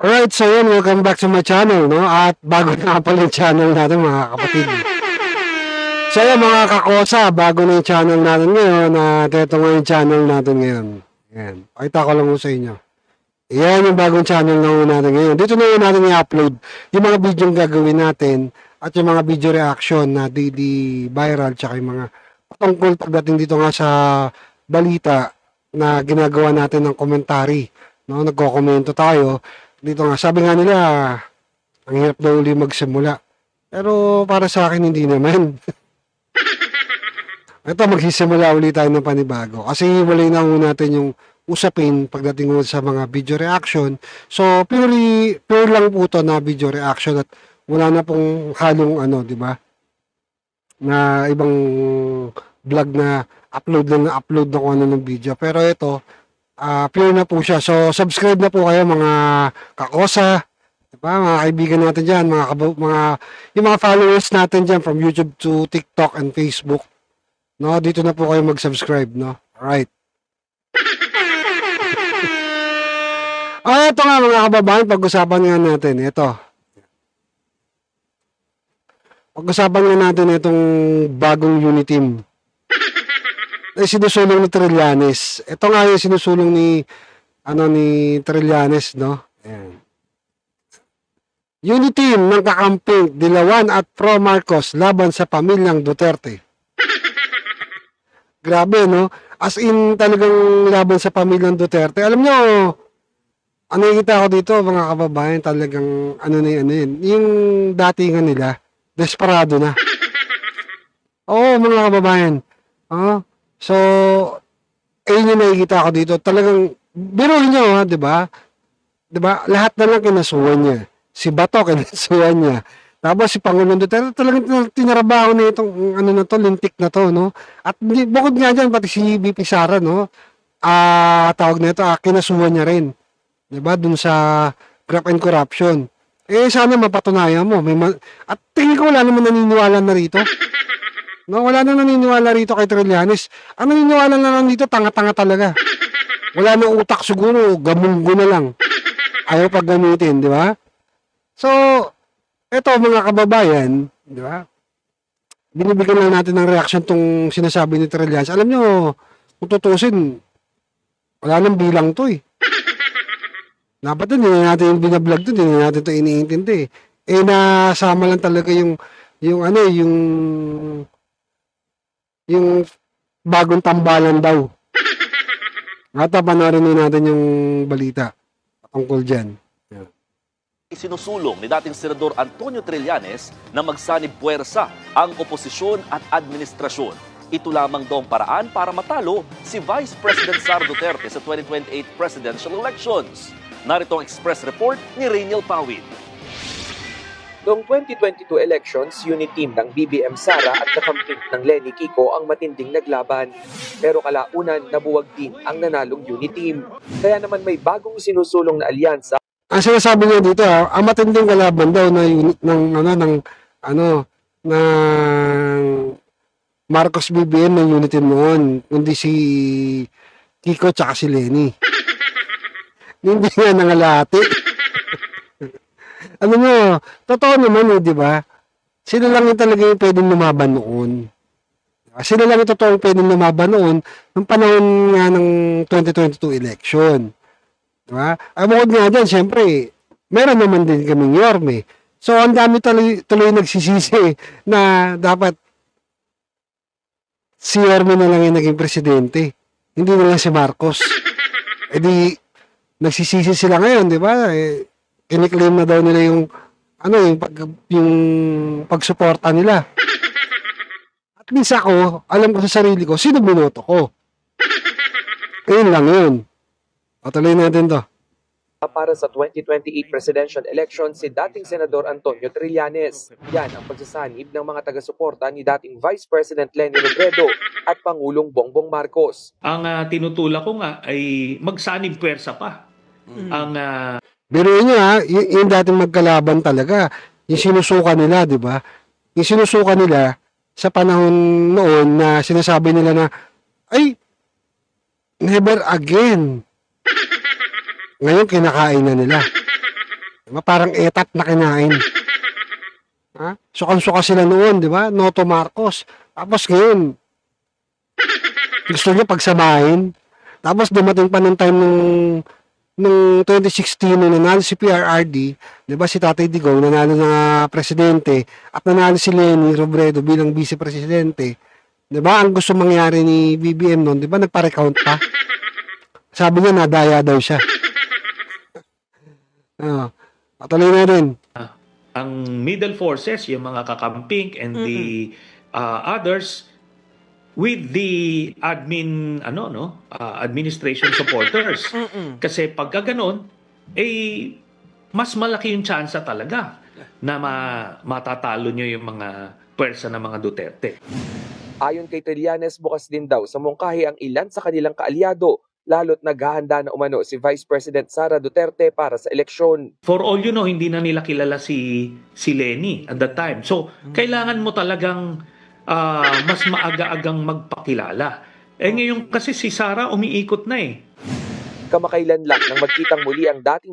Alright, so yun, welcome back to my channel, no? At bago na pala yung channel natin, mga kapatid. So yun, mga kakosa, bago na yung channel natin ngayon, at ito nga yung channel natin ngayon. Ayan, pakita ko lang mo sa inyo. Ayan yung bagong channel na natin ngayon. Dito na yun natin i-upload yung mga video yung gagawin natin at yung mga video reaction na daily viral, tsaka yung mga patungkol pagdating dito nga sa balita na ginagawa natin ng komentary. No? Nagko-komento tayo. Dito nga, sabi nga nila, ang hirap daw uli magsimula. Pero para sa akin, hindi naman. Ito, magsisimula ulit tayo ng panibago. Kasi wala na natin yung usapin pagdating sa mga video reaction. So, pure lang po ito na video reaction at wala na pong halong di ba? Na ibang vlog na upload na kung ano ng video. Pero ito, pure na po siya. So, subscribe na po kayo mga kakosa, diba? Mga kaibigan natin dyan, yung mga followers natin dyan from YouTube to TikTok and Facebook. No, dito na po kayo mag-subscribe, no? Alright. Ito nga mga kababayan, pag-usapan nga natin. Ito. Pag-usapan nga natin itong bagong unit team. Sinusulong ni Trillanes. Ito nga yung sinusulong ni Trillanes, no? Ayan. Unity team ng kakamping Dilawan at Pro Marcos laban sa pamilyang Duterte. Grabe, no? As in talagang laban sa pamilyang Duterte. Alam nyo, nakikita ko dito mga kababayan, talagang yun. Yung datingan nila, desperado na. Oo, mga kababayan. So, ayun yung nakikita ko dito. Talagang, biruin nyo, di ba? Di ba? Lahat na lang kinasuhan niya. Si Bato, kinasuhan niya. Tapos si Pangulong Duterte, talagang tinarabaho na itong, lintik na to, no? At bukod nga dyan, pati si BP Sara, no? Tawag na ito, kinasuhan niya rin. Di ba? Dun sa graft and corruption. Sana mapatunayan mo. At tingin ko wala naman naniniwala na rito. No, wala na naniniwala rito kay Trillanes. Ang naniniwala na lang dito, tanga-tanga talaga. Wala na utak siguro, gamunggo na lang. Ayaw pag gamitin, di ba? So, eto mga kababayan, di ba? Binibigyan lang natin ng reaction tong sinasabi ni Trillanes. Alam nyo, kung tutusin, wala nang bilang to eh. Dapat hindi na natin yung binablog to, hindi na natin to iniintindi eh. Nasama lang talaga yung bagong tambalan daw. At panoorin natin yung balita tungkol dyan. Sinusulong ni dating Senador Antonio Trillanes na magsanib puwersa ang oposisyon at administrasyon. Ito lamang daw ang paraan para matalo si Vice President Sara Duterte sa 2028 presidential elections. Narito ang express report ni Rainiel Pawid. Noong 2022 elections, unit team ng BBM Sara at kakamping ng Lenny Kiko ang matinding naglaban. Pero kalaunan, nabuwag din ang nanalong unit team. Kaya naman may bagong sinusulong na alyansa. Ang sinasabi niya dito, ang matinding kalaban daw na unit ng Marcos BBM ng unit team noon, kundi si Kiko tsaka si Lenny. Hindi nga nangalati. Ano mo, totoo naman di ba? Sila lang yung talaga yung pwedeng lumaban noon. Sila lang yung totoong pwedeng lumaban noon ng panahon nga ng 2022 election. Di ba? Bukod nga dyan, syempre, meron naman din kaming Yorme. So, ang dami tuloy nagsisisi na dapat si Yorme na lang yung naging presidente. Hindi na lang si Marcos. Nagsisisi sila ngayon, di ba? Kiniklaim na daw nila yung pagsuporta nila. At least ako, alam ko sa sarili ko, sino binoto ko. Ayun lang yun. Patuloy natin to. Para sa 2028 presidential election si dating Senador Antonio Trillanes. Yan ang pagsasanib ng mga taga-suporta ni dating Vice President Leni Robredo at Pangulong Bongbong Marcos. Ang tinutulak ko nga ay magsanib puwersa pa. Biruin nyo yung dating magkalaban talaga, yung sinusuka nila, di ba? Yung sinusuka nila sa panahon noon na sinasabi nila na, ay, never again. Ngayon, kinakain na nila. Diba? Parang etat na kinain. Ha? Sukan-suka sila noon, di ba? Noto Marcos. Tapos ngayon, gusto niya pagsamahin. Tapos dumating pa nung time nung 2016 nung nanalo si PRRD, 'di ba si Tatay Digong nanalo na presidente at nanalo si Leni Robredo bilang vice presidente. 'Di ba? Ang gusto mangyari ni BBM noon, 'di ba nagpa-recount pa? Sabi niya nadaya daw siya. Patuloy na rin. Ang middle forces, yung mga kakamping and the others with the administration supporters. Kasi pag ganoon, mas malaki yung tsansa talaga na matatalo nyo yung mga pwersa ng mga Duterte. Ayon kay Trillanes, bukas din daw sa mungkahi ang ilan sa kanilang kaalyado, lalo't naghahanda na umano si Vice President Sara Duterte para sa eleksyon. For all you know, hindi na nila kilala si Leni at that time. So, kailangan mo talagang mas maaga-agang magpakilala. Ngayon kasi si Sara umiikot na eh. Kamakailan lang nang magkitang muli ang dating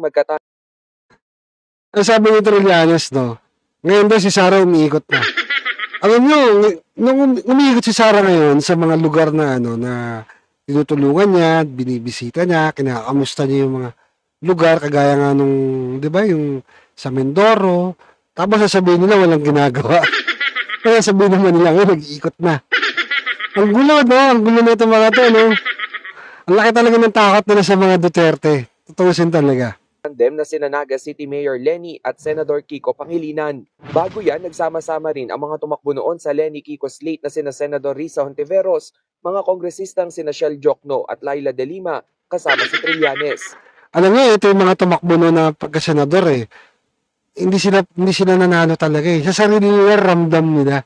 Ang sabi ni Trillanes, no, ngayon daw si Sara umiikot na. Alam nyo, nung umiikot si Sara ngayon sa mga lugar na na tinutulungan niya, binibisita niya, kinakamusta niya yung mga lugar, kagaya nga nung, di ba, yung sa Mindoro, tapos sasabihin nila walang ginagawa. Kaya sabihin naman nila, nag-iikot na. Ang gulo, no? Ang gulo na itong mga to, no? Ang laki talaga ng takot nila sa mga Duterte. Tutuusin talaga. tandem na sina Naga City Mayor Leni at Senador Kiko Pangilinan. Bago yan, nagsama-sama rin ang mga tumakbo noon sa Leni Kiko slate na sina Senador Risa Hontiveros, mga kongresistang sina Shell Jokno at Laila De Lima, kasama si Trillanes. Alam niyo, ito yung mga tumakbo noon na pagkasenador eh. Hindi sila nanalo talaga eh. Sa sarili nila, ramdam nila.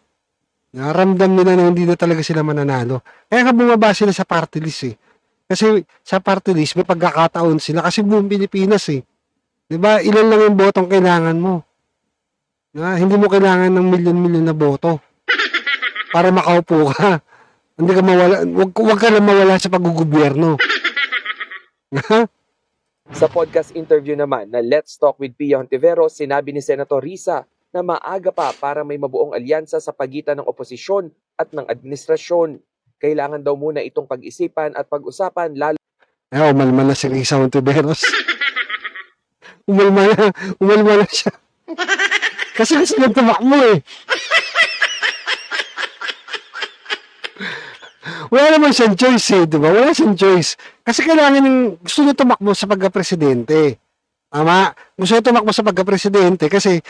Ramdam nila na hindi na talaga sila mananalo. Kaya nga bumaba sila sa party list eh. Kasi sa party list, may pagkakataon sila. Kasi buong Pilipinas eh. Diba? Ilan lang yung botong kailangan mo. Hindi mo kailangan ng milyon-milyon na boto. Para makaupo ka. Hindi ka mawala. Huwag ka lang mawala sa paggugobyerno. Sa podcast interview naman na Let's Talk with Pia Hontiveros, sinabi ni Senator Risa na maaga pa para may mabuong alyansa sa pagitan ng oposisyon at ng administrasyon. Kailangan daw muna itong pag-isipan at pag-usapan lalo. Umalma na si Risa Hontiveros. Umalma na siya. Kasi gusto nang tumakbo eh. Wala naman siyang choice eh, di ba? Wala siyang choice. Kasi kailangan gusto niya tumakbo sa pagka-presidente. Tama? Gusto niya tumakbo sa pagka-presidente kasi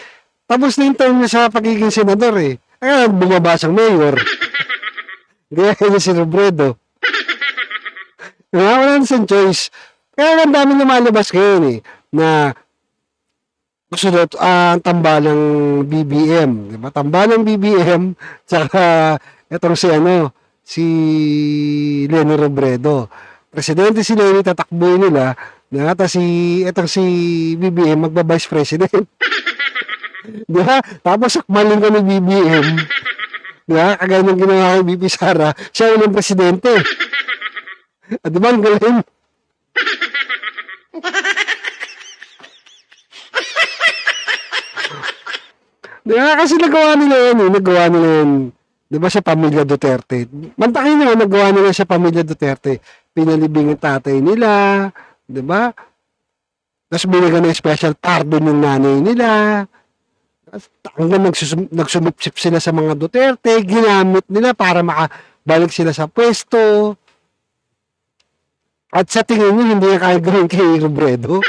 tapos na yung term niya sa pagiging senador eh. Kaya bumaba siyang mayor. Gaya niya si Robredo. Wala na siyang choice. Kaya ang dami lumalabas ngayon eh, na gusto na ang tambalang BBM. Diba? Tambalang BBM, tsaka itong si Leni Robredo. Presidente si Leni, tatakboy nila, tapos itong si BBM, magba-vice president. Diba? Tapos sakmalin ko ni BBM. Diba? Kagaya ng ginawa kay BP Sara, siya ulang presidente. Diba? Ang galing. Diba? Kasi nagawa nila yun. Diba sa pamilya Duterte? Mantakin nyo, nagawa nila sa pamilya Duterte. Pinalibing ang tatay nila. Diba? Tapos binigyan ng special pardon yung nanay nila. Hanggang nagsumipsip sila sa mga Duterte. Ginamit nila para makabalik sila sa pwesto. At sa tingin nyo, hindi na kaya gawin kay Robredo.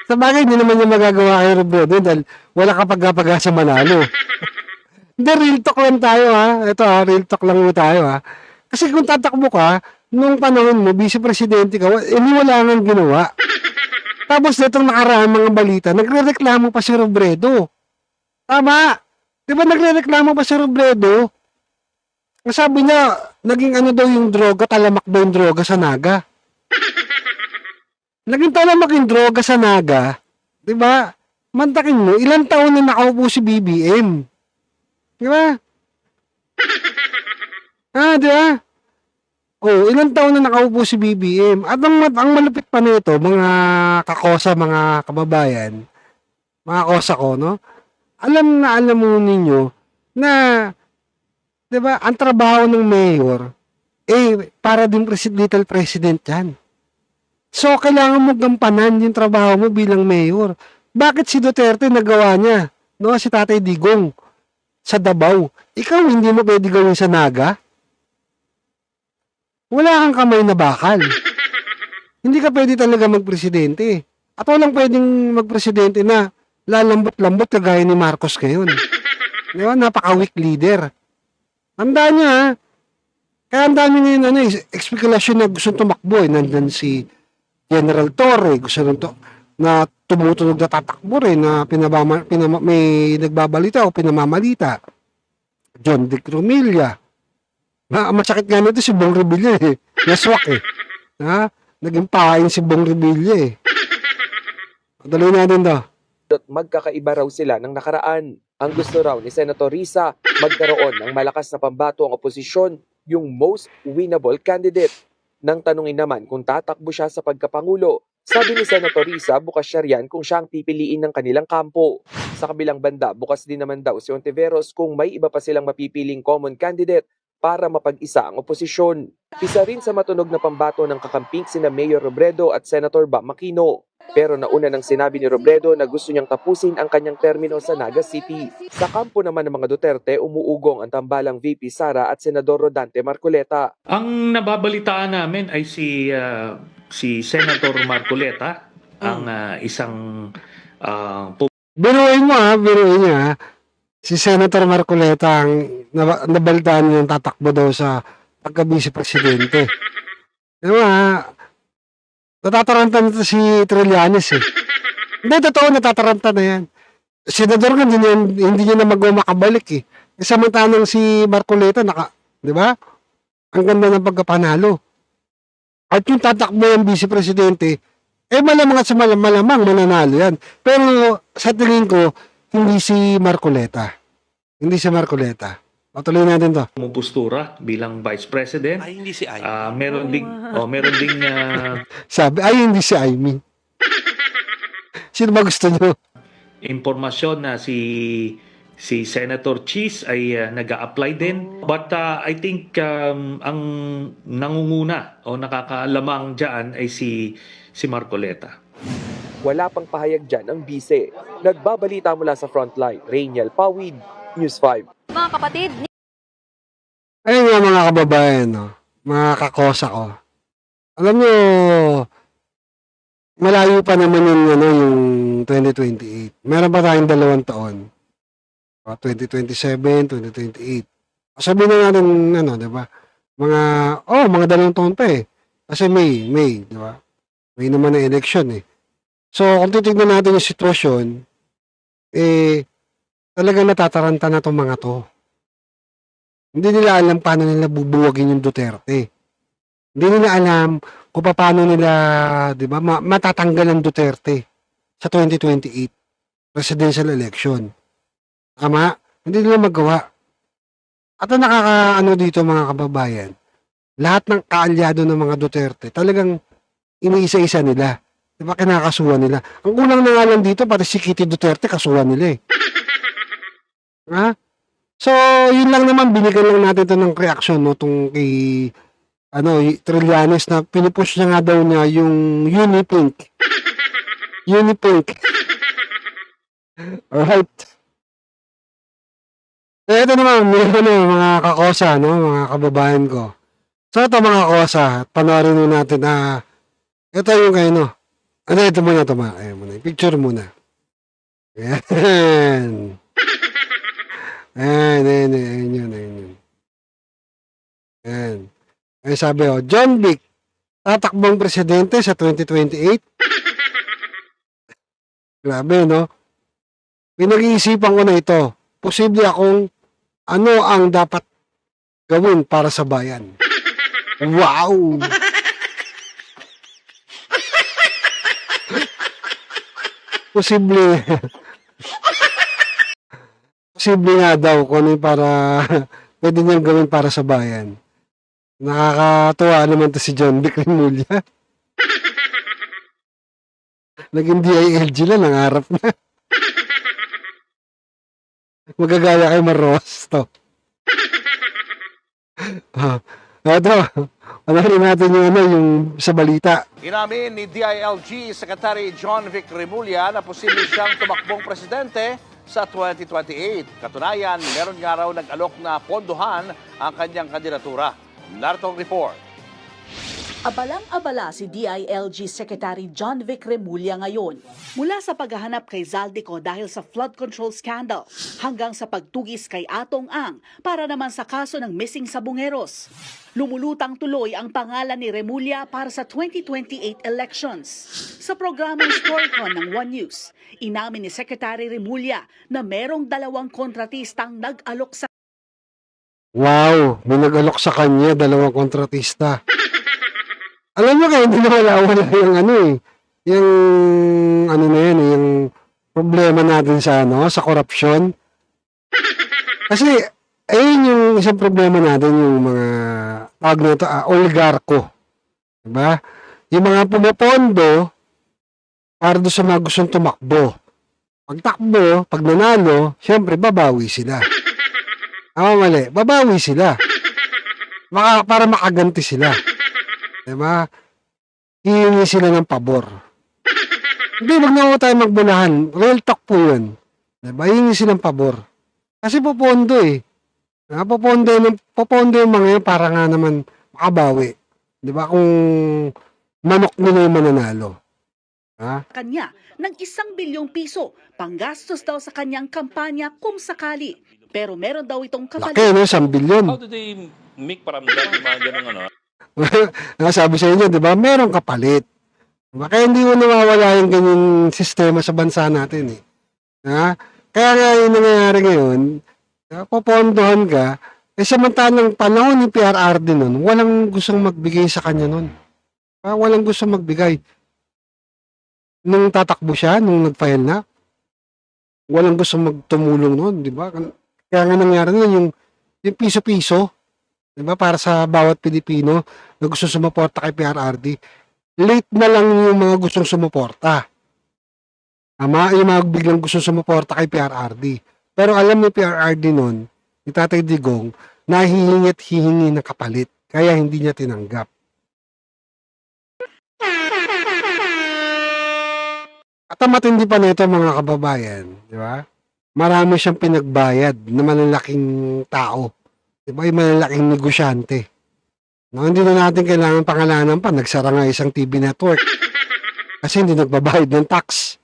Sa bagay, hindi naman yung magagawa kay Robredo dahil wala kapag-pag-asa manalo. Hindi, real talk lang tayo ha. Ito ha, real talk lang tayo ha. Kasi kung tatakbo ka, nung panahon mo, vice-presidente ka, wala nang ginawa. Tapos itong nakaraan mga balita, nagre-reklamo pa si Robredo. Tama! Di ba nagre-reklamo pa si Robredo? Sabi niya, naging daw yung droga, talamak daw yung droga sa Naga. Naging talamak yung droga sa Naga. Di ba? Mantakin mo, ilang taon na nakaupo si BBM. Di ba? Di ba? Ilang taon na nakaupo si BBM. At ang malupit pa nito, mga kakosa, mga kababayan, mga kosa ko, no? Alam mo ninyo na, 'di ba, ang trabaho ng mayor, para din little president yan. So, kailangan mo gampanan yung trabaho mo bilang mayor. Bakit si Duterte nagawa niya? No, si Tatay Digong sa Davao. Ikaw, hindi mo pwede gawin sa Naga? Wala kang kamay na bakal. Hindi ka pwede talaga magpresidente. At walang pwedeng magpresidente na lalambot-lambot kagaya ni Marcos ngayon. Di ba? Napaka-weak leader. Tandaan niya, ha? Kaya ang dami ngayon, expectation na gusto tumakbo. Nandyan si General Torre, gusto na tumutunog na tatakbo rin, na may nagbabalita o pinamamalita. John Dick Romilla. Masakit nga nito si Bong Revilla eh. Naswak eh. Ha? Naging pahain si Bong Revilla eh. Daloy natin daw. Magkakaiba raw sila ng nakaraan. Ang gusto raw ni Senator Risa, magkaroon ng malakas na pambato ang oposisyon, yung most winnable candidate. Nang tanungin naman kung tatakbo siya sa pagkapangulo, sabi ni Senator Risa, bukas siya riyan kung siya ang pipiliin ng kanilang kampo. Sa kabilang banda, bukas din naman daw si Ontiveros kung may iba pa silang mapipiling common candidate para mapag-isa ang oposisyon. Isa rin sa matunog na pambato ng kakamping sina Mayor Robredo at Senator Bam Aquino. Pero nauna nang sinabi ni Robredo na gusto niyang tapusin ang kanyang termino sa Naga City. Sa kampo naman ng mga Duterte, umuugong ang tambalang VP Sara at Senador Rodante Marcoleta. Ang nababalitaan namin ay si Senator Marcoleta, ang isang Biruin niya, ha? Si Senator Marcoleta ang nabalitaan niya tatakbo daw sa pagka-vice presidente. Diba, natataranta nito si Trillanes eh. Hindi, totoo, natataranta na yan. Senador nga, hindi niya na makabalik eh. Samantalang si Marcoleta, di ba? Ang ganda ng pagkapanalo. At yung tatakbo yung vice presidente, malamang at malamang mananalo yan. Pero sa tingin ko, hindi si Marcoleta. Hindi si Marcoleta. Patuloy natin to. postura bilang Vice President. Ay, hindi si Ay. Meron ding Sabi, hindi si Aimee. Sino ba gusto nyo? impormasyon na si Senator Cheese ay nag-a-apply din. But I think ang nangunguna o nakakaalamang dyan ay si Marcoleta. Wala pang pahayag dyan ang bise. Nagbabalita mula sa frontline, Rainiel Pawid, News 5. Mga kapatid, Ayun nga mga kababayan, no? Mga kakosa ko. Alam nyo, malayo pa naman yung 2028. Meron pa tayong 2 taon. 2027, 2028. Sabihin na natin, di ba? Mga 2 taon pa eh. Kasi May, di ba? May naman na election eh. So, kung titignan natin yung sitwasyon, talagang natataranta na itong mga to. Hindi nila alam paano nila bubuwagin yung Duterte. Hindi nila alam kung paano nila, di ba, matatanggal ang Duterte sa 2028 presidential election. Tama? Hindi nila magawa. At ang nakakaano dito mga kababayan, lahat ng kaalyado ng mga Duterte, talagang iniisa-isa nila. Di ba, kinakasuhan nila. Ang kulang na nga lang dito, pati si Kitty Duterte, kasuhan nila eh. Ha? So, yun lang naman, binigyan lang natin ito ng reaction, no, tong kay, Trillanes na pinupush niya nga daw niya yung Unipink. Unipink. Alright. So, ito naman, mga kakosa, no, mga kababayan ko. So, ito mga kakosa, panoorin mo natin na, ito yung kayo, no. Ito muna, Ayun muna, picture muna. Ayan. Ayan yun. Ayan. Ay sabi John Vic, tatakbong presidente sa 2028. Grabe, no? Pinag-iisipan ko na ito. Posible akong ano ang dapat gawin para sa bayan. Wow! Posible. Posible nga daw kung ano yung para pwede niyang gawin para sa bayan. Nakakatuwa naman to si John Vic Rimulya. Naging DILG lang, nangarap na. Magagaya kay Marosto. Ito, ano rin natin yung, yung sa balita. Inamin ni DILG Secretary John Vic Remulla na posible siyang tumakbong presidente sa 2028. Katunayan, meron nga raw nag-alok na pondohan ang kanyang kandidatura. Narito ang report. Abalang-abala si DILG Secretary John Vic Remulla ngayon. Mula sa paghahanap kay Zaldico dahil sa flood control scandal hanggang sa pagtugis kay Atong Ang para naman sa kaso ng missing sabungeros. Lumulutang tuloy ang pangalan ni Remulla para sa 2028 elections. Sa programang Storycon ng One News, inamin ni Secretary Remulla na merong 2 kontratistang nag-alok sa Wow, may nag-alok sa kanya, 2 kontratista. Alam mo kaya hindi na wala yung ano eh. Yung ano na yan, yung problema natin sa sa corruption. Kasi ayun yung isang problema natin, yung mga tawag na ito, oligarko. Diba? Yung mga pumapondo para doon sa mga gustong tumakbo. Pag takbo, pag nanalo, syempre babawi sila. Mali, babawi sila. Para makaganti sila. Diba? Hihingi sila ng pabor. Hindi, wag na tayo magbulahan. Real talk po yun. Diba? Hihingi sila ng pabor. Kasi popondo eh. Popondo yung mga yun para nga naman makabawi. Diba? Kung manok nila yung mananalo. kanya ng 1 bilyong piso panggastos daw sa kanyang kampanya kung sakali. Pero meron daw itong Laki, kapalit. no? 1 bilyon. How do they make paramdam yung mga ganun ano? Sabi sa inyo, di ba? Merong kapalit. Diba? Kaya hindi mo nawawala yung ganyan sistema sa bansa natin eh. Kaya nga yung nangyayari ngayon, popondohan ka, samantalang panahon ni PRRD nun, walang gustong magbigay sa kanya nun. Walang gustong magbigay. Nung tatakbo siya, nung nag-file na, walang gustong magtumulong nun, di ba? Kaya nga nangyari nun, yung piso-piso, di ba, para sa bawat Pilipino na gusto sumuporta kay PRRD, late na lang yung mga gustong sumuporta. Tama, yung mga biglang gustong sumuporta kay PRRD. Pero alam ni PRRD nun, ni Tatay Digong, na hihingi at hihingi na kapalit. Kaya hindi niya tinanggap. At ang matindi pa nito mga kababayan, di ba? Marami siyang pinagbayad na malalaking tao. Di ba? Yung malalaking negosyante. No, hindi na natin kailangan pangalanan pa. Nagsara nga isang TV network. Kasi hindi nagbabayad ng tax.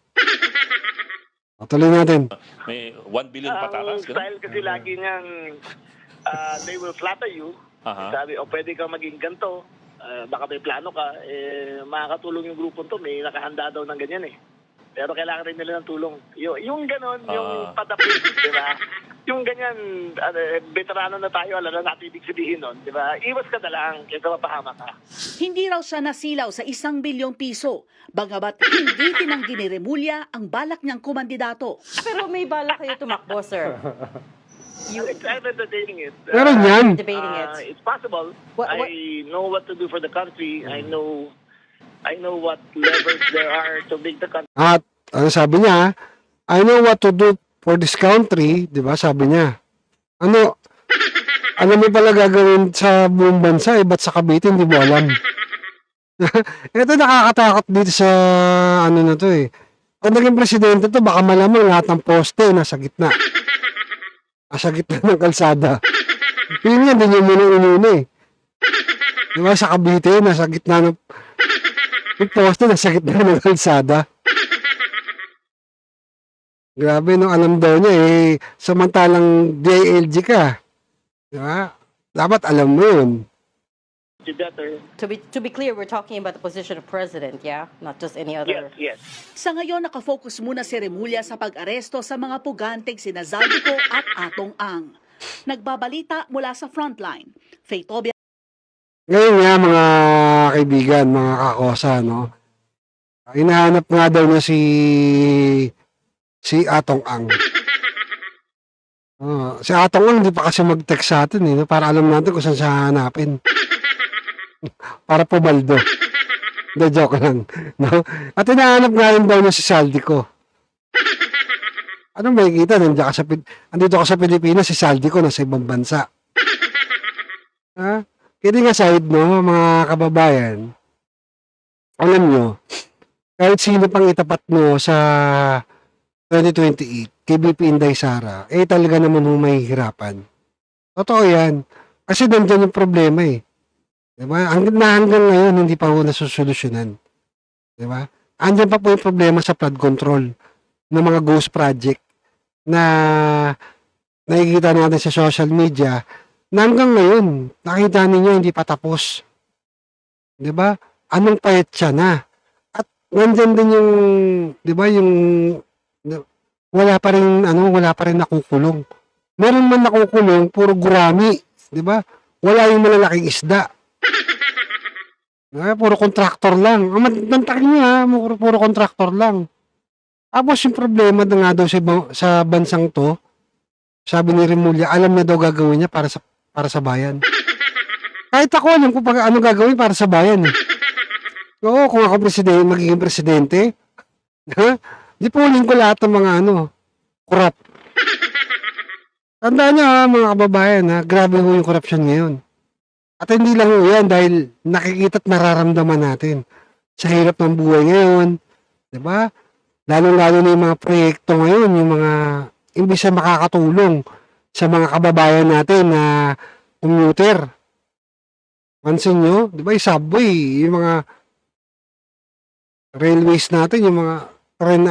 O, tuloy natin. May 1 billion patatas? Ganun? Style kasi lagi niyang they will flatter you. Aha. Sabi, pwede kang maging ganito. Baka may plano ka. Makakatulong yung grupo to. May nakahanda daw ng ganyan eh. Pero kailangan rin nila ng tulong. Yung ganon, yung patapit, di ba? Yung ganyan, veterano na tayo, alam na natin ibig sabihin nun, di ba? Iwas ka na lang, kaya mapahama ka. Hindi raw siya nasilaw sa 1 bilyong piso. Bagamat hindi tinanggi ni Remulla ang balak niyang kumandidato. Pero may balak kayo tumakbo, sir. I'm entertaining it. Meron yan. Debating it. It's possible. What- I know what to do for the country. I know what levers there are to make the country. At ano sabi niya, I know what to do for this country, di ba? Sabi niya. Ano mo pala gagawin sa buong bansa, ba't sa Cavite, hindi mo alam. Ito nakakatakot dito sa ano na to eh. Pag naging presidente to, baka malamang lahat ng poste nasa gitna. Nasa gitna ng kalsada. Yun yan, din yung muna eh. Di ba sa Cavite, nasa gitna ng yung poste nasa gitna ng kalsada. Grabe, no? Alam daw niya eh. Samantalang DILG ka. Diba? Dapat alam mo yun. Better. To be clear, we're talking about the position of president, yeah? Not just any other. Yes. Sa ngayon, nakafocus muna si Remulla sa pag-aresto sa mga puganteng sina Zaldico at Atong Ang. Nagbabalita mula sa frontline. Faye Tobia. Ngayon nga mga kaibigan, mga kakosa, no? Hinahanap nga daw na si Atong Ang. Si Atong Ang, hindi pa kasi mag-text sa atin, eh, no? Para alam natin kung saan siya hanapin. Para pumaldo. Hindi, joke lang. No? At hinahanap nga rin daw na si Zaldico. Ano makikita? Andito ka sa Pilipinas, si Saldi ko nasa ibang bansa. Ha? Kidding aside, no, mga kababayan, alam nyo, kahit sino pang itapat mo sa 2028, kay BP Inday Sara, talaga naman mo mahihirapan. Totoo yan. Kasi nandyan yung problema eh. Diba? Hanggang ngayon, hindi pa ho nasusolusyonan. Diba? Andyan pa po yung problema sa flood control ng mga ghost project na nakikita natin sa social media na hanggang ngayon, nakita ninyo hindi pa tapos. Diba? Anong payat siya na? At nandyan din yung, diba, yung wala pa rin nakukulong. Meron man nakukulong, puro gurami. Diba? Wala yung malalaking isda. Puro contractor lang. Mantakin niya, puro contractor lang. Tapos yung problema na nga daw sa bansang to, sabi ni Remulla, alam niya daw gagawin niya para sa bayan. Kahit ako alam kung ano gagawin para sa bayan. Oo, kung ako magiging presidente, di pulin ko lahat ng mga corrupt. Tandaan niyo mga kababayan, grabe ho yung corruption ngayon. At hindi lang ho yan dahil nakikita at nararamdaman natin sa hirap ng buhay ngayon. Diba? Lalo-lalo na yung mga proyekto ngayon, yung mga imbis na makakatulong sa mga kababayan natin na commuter. Pansin nyo, diba yung subway, yung mga railways natin, yung mga tren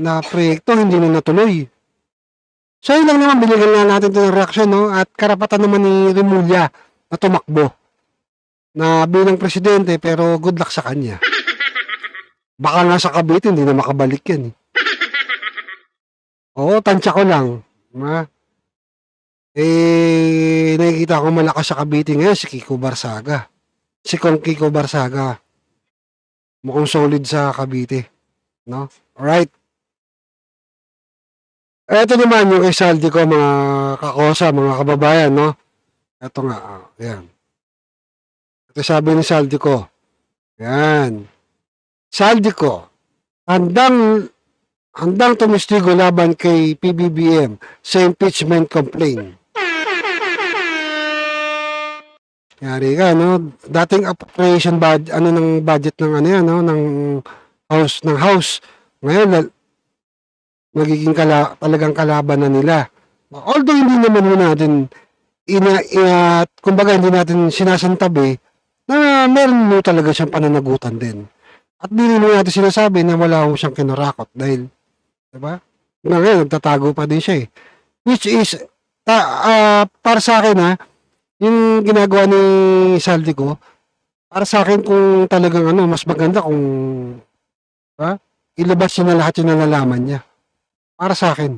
na proyekto, hindi na natuloy. So yun lang naman, binigyan na natin ito ng reaksyon, no? At karapatan naman ni Remulla na tumakbo na bilang presidente, pero good luck sa kanya. Baka nga sa Cavite, hindi na makabalik yan. Oo, tansya ko lang. Nakikita ko malakas sa Cavite ngayon, si Kiko Barsaga. Si Kong Kiko Barsaga. Mukhang solid sa Cavite. No? Alright. Ito naman yung kay Saldi ko, mga kakosa, mga kababayan, no? Ito nga, ayan. Ito sabi ni Saldi ko. Ayan. Saldi ko, handang tumistigo laban kay PBBM sa impeachment complaint. Yari ka, no? Dating appropriation budget ng ng House. Ngayon, magiging talagang kalaban na nila. Although hindi naman natin kumbaga hindi natin sinasantabi na meron mo talaga siyang pananagutan din. At hindi natin sinasabi na wala ho siyang kinarakot dahil, diba? Ngayon, nagtatago pa din siya eh. Which is, para sa akin yung ginagawa ni Saldi ko, para sa akin kung talagang mas maganda kung ilabas niya na lahat yung nalalaman niya. Para sa akin.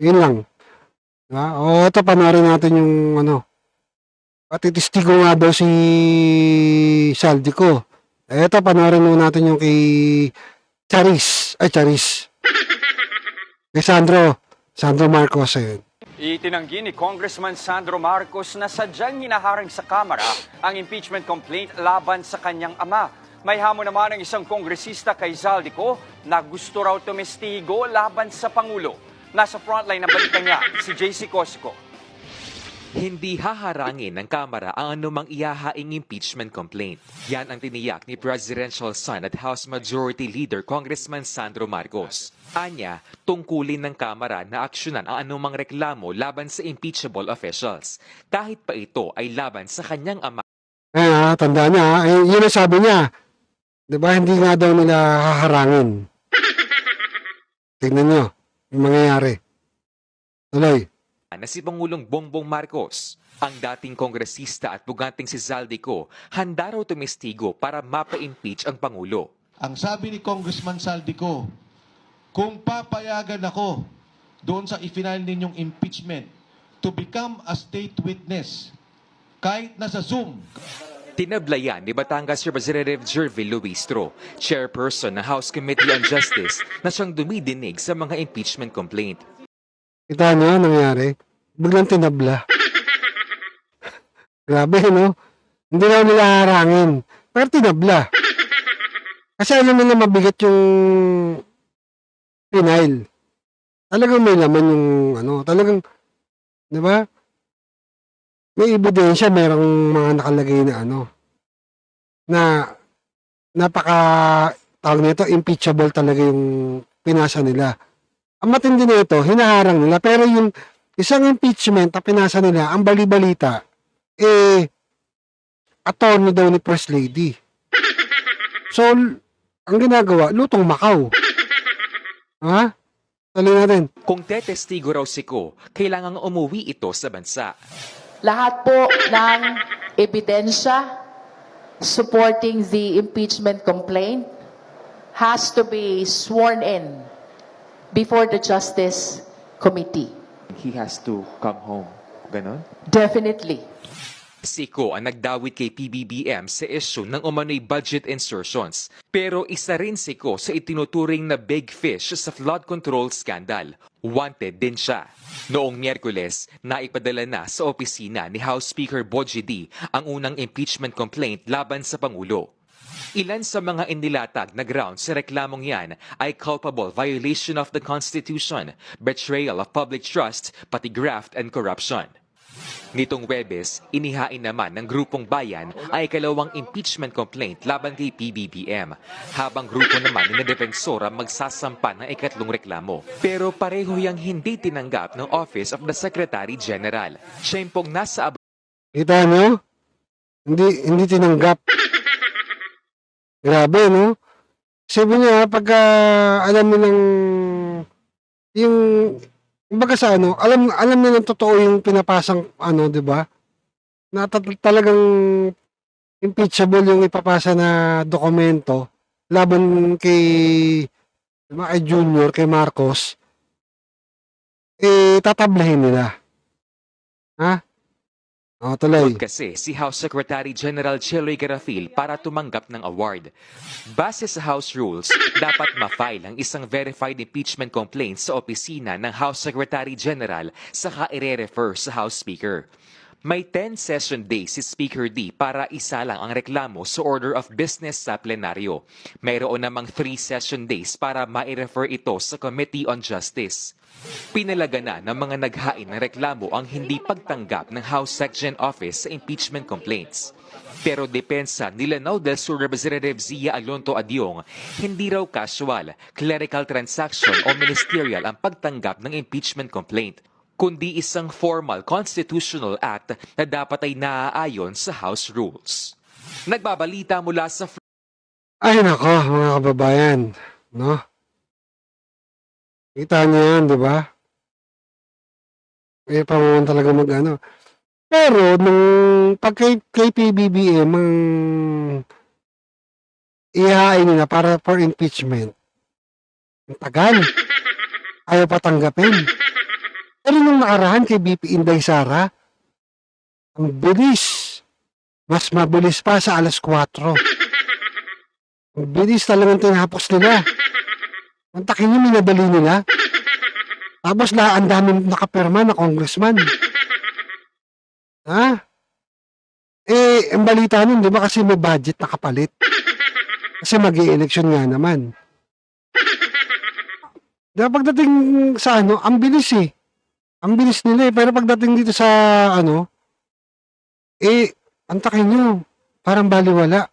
Yun lang. Diba? O, ito, panoorin natin yung patitistigo nga daw si Saldi ko. Ito, panoorin natin yung kay Charis. Kay Sandro Marcos. Ayun. Itinanggi ni Congressman Sandro Marcos na sadyang hinaharang sa Kamara ang impeachment complaint laban sa kanyang ama. May hamon naman ng isang kongresista kay Zaldico na gusto raw tumestigo laban sa Pangulo. Nasa frontline ng balita niya, si JC Cosco. Hindi haharangin ng Kamara ang anumang ihahaing impeachment complaint. Yan ang tiniyak ni Presidential Son at House Majority Leader Congressman Sandro Marcos. Anya, tungkulin ng Kamara na aksyonan ang anumang reklamo laban sa impeachable officials, kahit pa ito ay laban sa kanyang ama. Tandaan niya, yun ang sabi niya. Diba, hindi nga daw nila haharangin. Tingnan nyo, yung mangyayari. Tuloy. Na si Pangulong Bongbong Marcos, ang dating kongresista at buganting si Zaldico, handa raw tumestigo para mapa-impeach ang Pangulo. Ang sabi ni Congressman Zaldico, kung papayagan ako doon sa i-final ninyong impeachment to become a state witness, kahit nasa Zoom. Tinablayan ni Batangas Representative Jervil Luistro, chairperson ng House Committee on Justice, na siyang dumidinig sa mga impeachment complaint. Kita nyo, nangyari? Biglang tinabla. Grabe, no? Hindi na nila harangin. Pero tinabla. Kasi alam nila mabigat yung final. talagang may laman yung ano, talagang, di ba? May ebidensya, merong mga nakalagay na ano, na napaka, tawag nito, impeachable talaga yung pinasa nila. Ang matindi nito, hinaharang nila, pero yung isang impeachment na pinasa nila, ang bali-balita, attorney daw ni First Lady. So, ang ginagawa, lutong Macau. Ha? Tuloy natin. Kung tetestigo raw si Ko, kailangang umuwi ito sa bansa. Lahat po ng ebidensya supporting the impeachment complaint has to be sworn in before the Justice Committee. He has to come home. Ganon? Definitely. Si Ko ang nagdawit kay PBBM sa issue ng umano'y budget insertions. Pero isa rin si Ko sa itinuturing na big fish sa flood control scandal. Wanted din siya. Noong Miyerkules, naipadala na sa opisina ni House Speaker Bogie D ang unang impeachment complaint laban sa Pangulo. Ilan sa mga inilatag na grounds sa reklamong yan ay culpable violation of the Constitution, betrayal of public trust, pati graft and corruption. Nitong Webes, inihain naman ng Grupong Bayan ay ikalawang impeachment complaint laban kay PBBM, habang grupo naman ni Defensora magsasampa ng ikatlong reklamo. Pero pareho yang hindi tinanggap ng Office of the Secretary General. Siya yung pong nasa Kita nyo? Hindi tinanggap. Grabe, no? Sabi niya, pagka alam nilang yung kumbaga sa ano, alam nilang totoo yung pinapasang ano, 'di ba? Na talagang impeachable yung ipapasa na dokumento laban kay, di ba, kay Junior, kay Marcos. Tatablahin nila. Ha? Tuloy. Kasi si House Secretary General Cheloy Garafil para tumanggap ng award. Base sa House rules, dapat ma-file ang isang verified impeachment complaint sa opisina ng House Secretary General saka ire-refer sa House Speaker. May 10 session days si Speaker D para isalang ang reklamo sa order of business sa plenaryo. Mayroon namang 3 session days para ma-refer ito sa Committee on Justice. Pinalaga na ng mga naghain ng reklamo ang hindi pagtanggap ng House Section Office sa impeachment complaints. Pero depensa nila Lanao del Sur Representative Zia Alonto Adyong, hindi raw casual, clerical transaction o ministerial ang pagtanggap ng impeachment complaint, kundi isang formal constitutional act na dapat ay naaayon sa House rules. Nagbabalita mula sa Ay nako, mga kababayan, no? Kita niyo yan, di ba? Pamuhan talaga mag-ano. Pero, nung pag kay PBBM, ang ihahain nila para for impeachment, ang tagal. Ayaw patanggapin. Pero nung nakaraan kay BP Inday Sara, ang bilis. Mas mabilis pa sa 4:00. Ang bilis talagang tinapos nila. Ang takin nyo, minadali nila. Tapos ang daming nakapirma na congressman. Ha? Ang balita nun, di ba, kasi may budget na kapalit. Kasi mag-i-election nga naman. Diba, pagdating sa ano, ang bilis eh. Ang bilis nila eh. Pero pagdating dito sa ano, ang takin nyo, parang baliwala.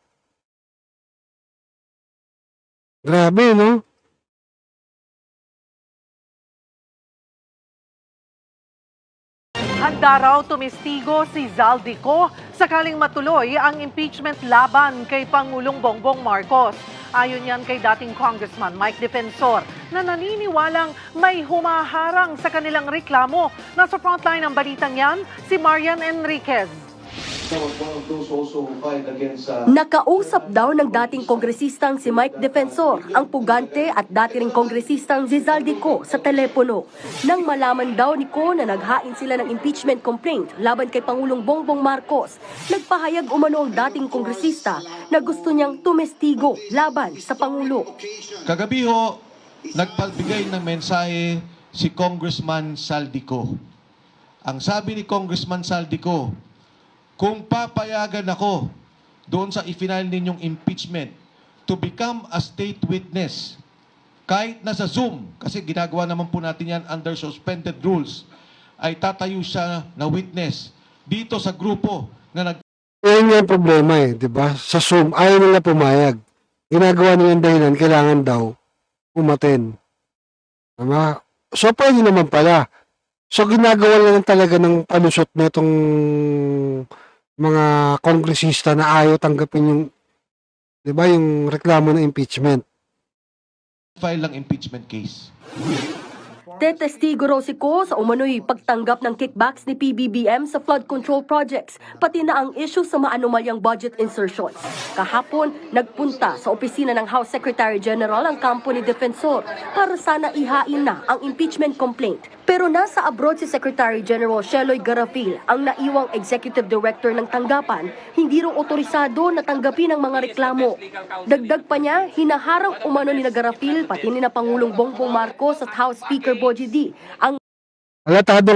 Grabe, no? Handa raw tumistigo si Zaldico sakaling matuloy ang impeachment laban kay Pangulong Bongbong Marcos. Ayon yan kay dating Congressman Mike Defensor na naniniwalang may humaharang sa kanilang reklamo. Nasa frontline ng balitang yan, si Marian Enriquez. Nakausap daw ng dating kongresistang si Mike Defensor ang pugante at dati ring kongresistang si Zaldico sa telepono. Nang malaman daw ni Ko na naghain sila ng impeachment complaint laban kay Pangulong Bongbong Marcos, nagpahayag umano ang dating kongresista na gusto niyang tumestigo laban sa Pangulo. Kagabi ho, nagpagbigay ng mensahe si Congressman Zaldico. Ang sabi ni Congressman Zaldico, kung papayagan ako doon sa i-final ninyong impeachment to become a state witness, kahit nasa Zoom, kasi ginagawa naman po natin yan under suspended rules, ay tatayo siya na witness dito sa grupo na Yan yung problema eh, di ba? Sa Zoom, ayaw nila pumayag. Ginagawa nilang dahilan, kailangan daw umaten. Tama? So, pwede naman pala. So, ginagawa lang talaga ng palusot na itong mga kongresista na ayaw tanggapin yung, di ba, yung reklamo ng impeachment. file ng impeachment case. Tetestigo raw si Ko sa umano'y pagtanggap ng kickbacks ni PBBM sa flood control projects, pati na ang issue sa maanumalyang budget insertions. Kahapon, nagpunta sa opisina ng House Secretary General ang kampo ni Defensor para sana ihain na ang impeachment complaint. Pero nasa abroad si Secretary General Sheloy Garafil, ang naiwang Executive Director ng tanggapan, hindi raw otorisado na tanggapin ang mga reklamo. Dagdag pa niya, hinaharang umano ni Garafil pati ni na Pangulong Bongbong Marcos at House Speaker Bogie D ang Halatado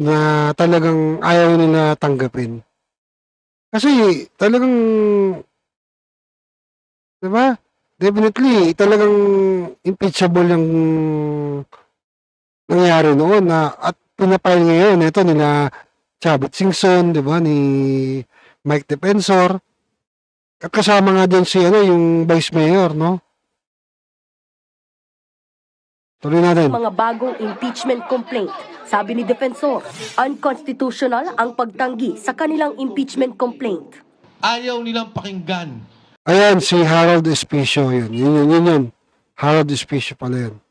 na talagang ayaw nila tanggapin. Kasi talagang, di ba? Definitely, talagang impeachable yung nangyari noon na at pinapile ngayon ito nila Chavit Singson, di ba, ni Mike Defensor. At kasama nga din si yung Vice Mayor, no? Tuloy natin. mga bagong impeachment complaint. Sabi ni Defensor, unconstitutional ang pagtanggi sa kanilang impeachment complaint. Ayaw nilang pakinggan. Ayan, si Harold Espicio yun. Yun. Harold Espicio pala yun.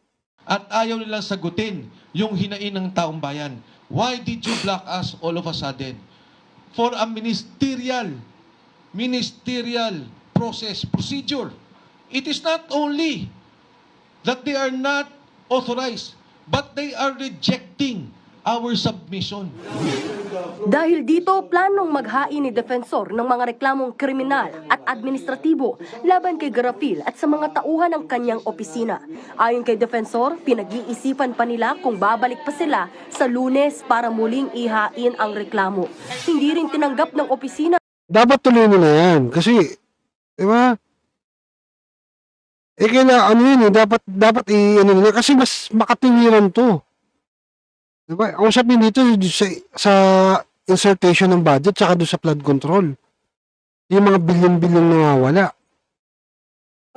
At ayaw nilang sagutin yung hinain ng taong bayan. Why did you block us all of a sudden? For a ministerial procedure. It is not only that they are not authorized, but they are rejecting our submission. Dahil dito, planong maghain ni Defensor ng mga reklamong kriminal at administratibo laban kay Garafil at sa mga tauhan ng kanyang opisina. Ayon kay Defensor, pinag-iisipan pa nila kung babalik pa sila sa Lunes para muling ihain ang reklamo. Hindi rin tinanggap ng opisina. Dapat tuloy nila yan. Kasi, di ba? Dapat nila. Kasi mas makatingiran to. Diba? Ang usapin dito sa insertion ng budget tsaka doon sa flood control. Yung mga bilyon-bilyon nawawala.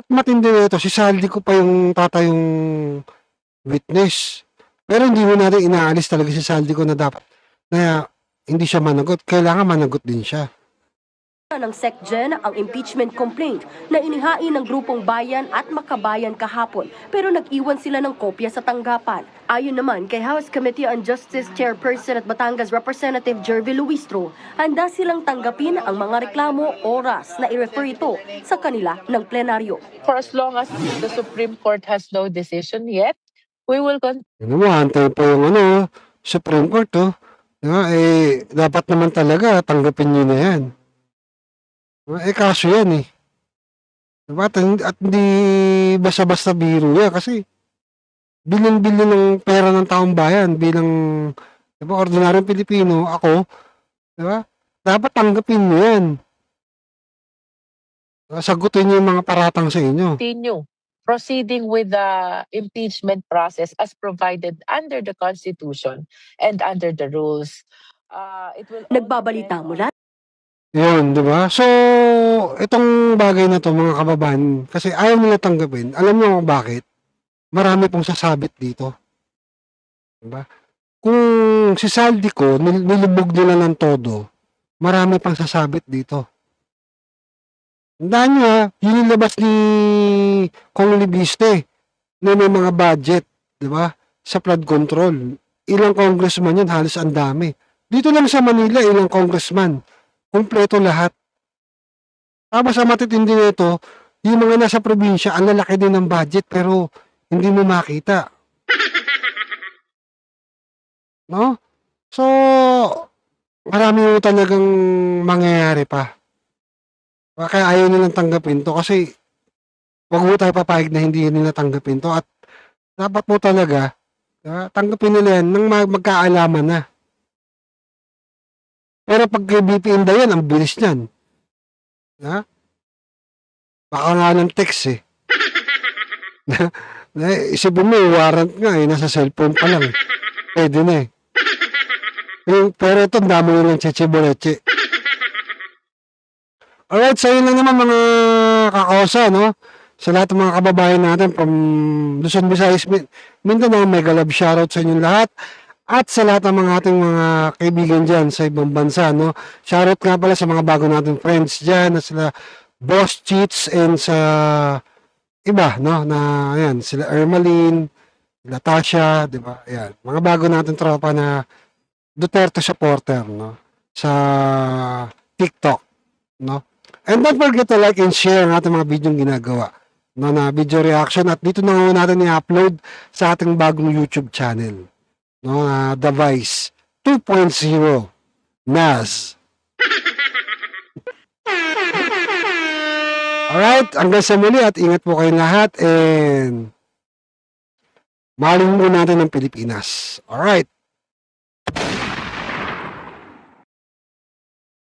At matindi na ito, si Saldi ko pa yung tatayong witness. Pero hindi mo natin inaalis talaga si Saldi ko na dapat na hindi siya managot. Kailangan managot din siya. Ng SecGen ang impeachment complaint na inihain ng grupong Bayan at Makabayan kahapon pero nag-iwan sila ng kopya sa tanggapan. Ayon naman kay House Committee on Justice Chairperson at Batangas Representative Jervy Luistro, handa silang tanggapin ang mga reklamo oras na i-refer ito sa kanila ng plenaryo. For as long as the Supreme Court has no decision yet, we will continue. Ano mo, antay pa yung Supreme Court, oh. Diba? Dapat naman talaga tanggapin nyo na yan. Kaso yan eh. Diba? At hindi basta-basta biro yan kasi bilin-bilin ng pera ng taong bayan bilang diba, ordinaryong Pilipino, ako, diba? Dapat tanggapin nyo yan. Sagutin nyo yung mga paratang sa inyo. Continue proceeding with the impeachment process as provided under the Constitution and under the rules. Nagbabalita mula Yun, di ba? So, itong bagay na to mga kababayan, kasi ayaw nila tanggapin. Alam niyo kung bakit? Marami pong sasabit dito. Di ba? Kung si Saldi ko, nilubog nila ng todo, marami pang sasabit dito. Tandaan nyo yun yung labas ni Kong Libiste na may mga budget, di ba? Sa flood control. Ilang congressman yun, halos ang dami. Dito lang sa Manila, ilang congressman. Kompleto lahat. Tapos ang matitindi nito, yung mga nasa probinsya, ang lalaki din ng budget pero hindi mo makita. No? So, marami mo talagang mangyayari pa. Kaya ayaw nilang tanggapin to kasi wag mo tayo papayag na hindi nila tanggapin to at dapat mo talaga tanggapin nila yan nang magkaalaman na. Pero pag kay BP Inday yan, ang bilis niyan. Ha? Baka nga ng text eh. Isipin mo, warrant nga eh, nasa cellphone pa lang. Pwede na eh. Pero ito, ang dami nilang cheche-boleche. Alright, so yun lang naman mga kakosa, no? Sa lahat ng mga kababayan natin from Luzon, Visayas, Mindanao, mega love shoutout sa inyong lahat. At sa lahat ng mga ating mga kaibigan dyan sa ibang bansa, no? Shoutout nga pala sa mga bago nating friends dyan, na sila Boss Cheats and sa iba, no? Na, ayan, sila Ermaline, sila Tasha, di ba? Ayan, mga bago nating tropa na Duterte supporter, no? Sa TikTok, no? And don't forget to like and share ang ating mga video ginagawa, no? Na video reaction. At dito na nga natin i-upload sa ating bagong YouTube channel, no? The Vice 2.0 NAS. Alright, hanggang sa muli at ingat po kayong lahat and mahalin mo natin ang Pilipinas. Alright.